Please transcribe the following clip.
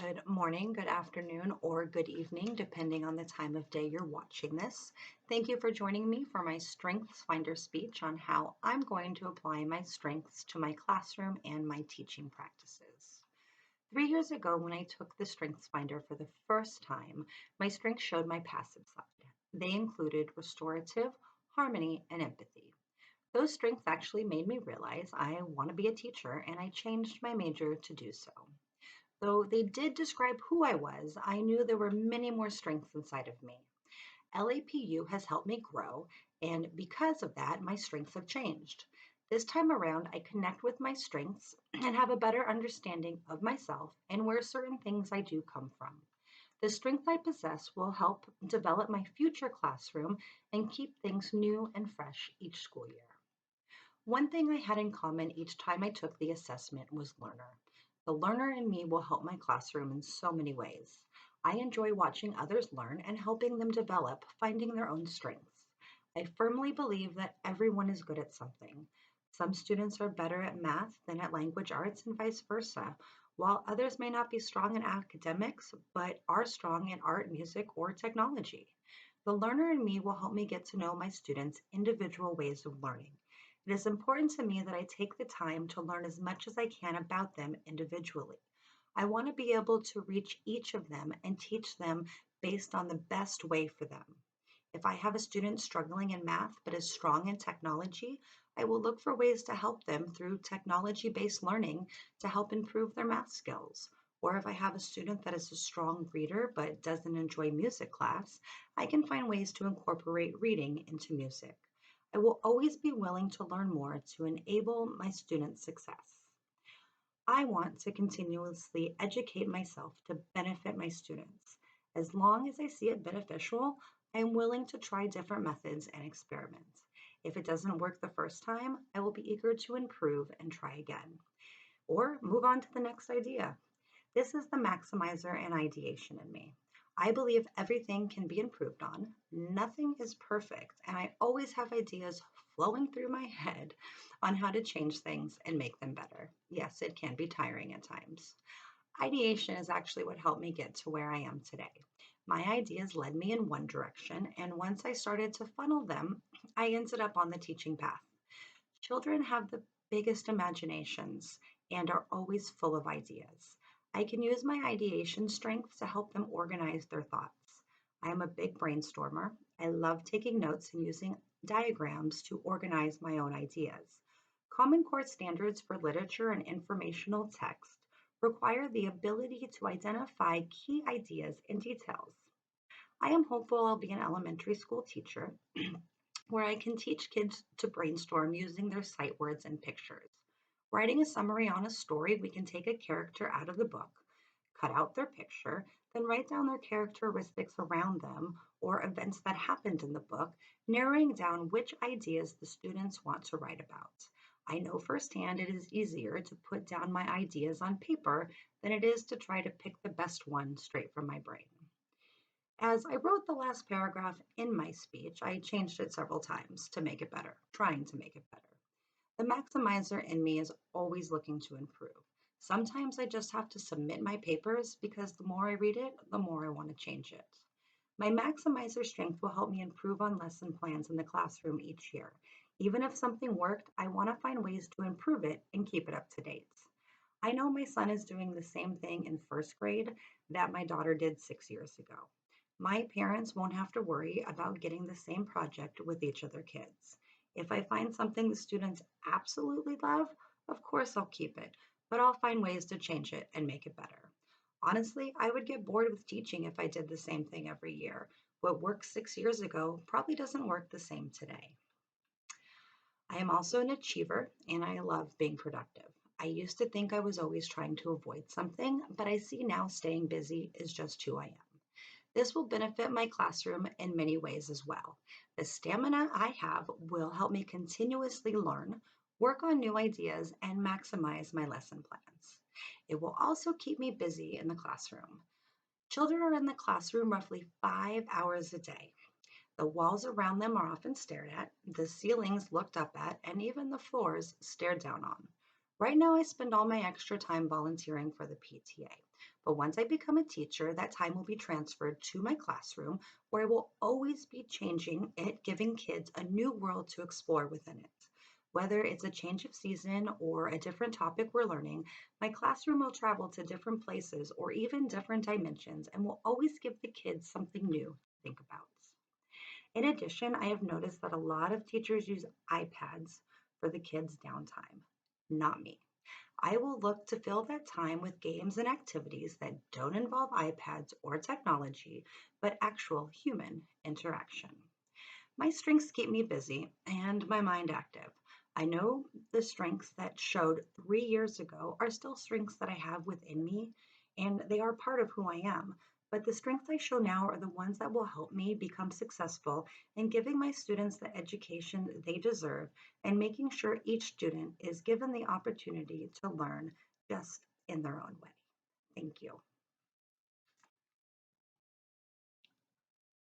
Good morning, good afternoon, or good evening, depending on the time of day you're watching this. Thank you for joining me for my StrengthsFinder speech on how I'm going to apply my strengths to my classroom and my teaching practices. 3 years ago, when I took the StrengthsFinder for the first time, my strengths showed my passive side. They included restorative, harmony, and empathy. Those strengths actually made me realize I want to be a teacher, and I changed my major to do so. Though they did describe who I was, I knew there were many more strengths inside of me. LAPU has helped me grow, and because of that, my strengths have changed. This time around, I connect with my strengths and have a better understanding of myself and where certain things I do come from. The strength I possess will help develop my future classroom and keep things new and fresh each school year. One thing I had in common each time I took the assessment was learner. The learner in me will help my classroom in so many ways. I enjoy watching others learn and helping them develop, finding their own strengths. I firmly believe that everyone is good at something. Some students are better at math than at language arts and vice versa, while others may not be strong in academics but are strong in art, music, or technology. The learner in me will help me get to know my students' individual ways of learning. It is important to me that I take the time to learn as much as I can about them individually. I want to be able to reach each of them and teach them based on the best way for them. If I have a student struggling in math but is strong in technology, I will look for ways to help them through technology based learning to help improve their math skills. Or if I have a student that is a strong reader but doesn't enjoy music class, I can find ways to incorporate reading into music. I will always be willing to learn more to enable my students' success. I want to continuously educate myself to benefit my students. As long as I see it beneficial, I am willing to try different methods and experiment. If it doesn't work the first time, I will be eager to improve and try again, or move on to the next idea. This is the maximizer and ideation in me. I believe everything can be improved on. Nothing is perfect, and I always have ideas flowing through my head on how to change things and make them better. Yes, it can be tiring at times. Ideation is actually what helped me get to where I am today. My ideas led me in one direction, and once I started to funnel them, I ended up on the teaching path. Children have the biggest imaginations and are always full of ideas. I can use my ideation strength to help them organize their thoughts. I am a big brainstormer. I love taking notes and using diagrams to organize my own ideas. Common Core standards for literature and informational text require the ability to identify key ideas and details. I am hopeful I'll be an elementary school teacher where I can teach kids to brainstorm using their sight words and pictures. Writing a summary on a story, we can take a character out of the book, cut out their picture, then write down their characteristics around them or events that happened in the book, narrowing down which ideas the students want to write about. I know firsthand it is easier to put down my ideas on paper than it is to try to pick the best one straight from my brain. As I wrote the last paragraph in my speech, I changed it several times to make it better, trying to make it better. The maximizer in me is always looking to improve. Sometimes I just have to submit my papers because the more I read it, the more I want to change it. My maximizer strength will help me improve on lesson plans in the classroom each year. Even if something worked, I want to find ways to improve it and keep it up to date. I know my son is doing the same thing in first grade that my daughter did 6 years ago. My parents won't have to worry about getting the same project with each of their kids. If I find something the students absolutely love, of course I'll keep it, but I'll find ways to change it and make it better. Honestly, I would get bored with teaching if I did the same thing every year. What worked 6 years ago probably doesn't work the same today. I am also an achiever and I love being productive. I used to think I was always trying to avoid something, but I see now staying busy is just who I am. This will benefit my classroom in many ways as well. The stamina I have will help me continuously learn, work on new ideas, and maximize my lesson plans. It will also keep me busy in the classroom. Children are in the classroom roughly 5 hours a day. The walls around them are often stared at, the ceilings looked up at, and even the floors stared down on. Right now, I spend all my extra time volunteering for the PTA. But once I become a teacher, that time will be transferred to my classroom, where I will always be changing it, giving kids a new world to explore within it. Whether it's a change of season or a different topic we're learning, my classroom will travel to different places or even different dimensions and will always give the kids something new to think about. In addition, I have noticed that a lot of teachers use iPads for the kids' downtime. Not me. I will look to fill that time with games and activities that don't involve iPads or technology, but actual human interaction. My strengths keep me busy and my mind active. I know the strengths that showed 3 years ago are still strengths that I have within me, and they are part of who I am. But the strengths I show now are the ones that will help me become successful in giving my students the education they deserve and making sure each student is given the opportunity to learn just in their own way.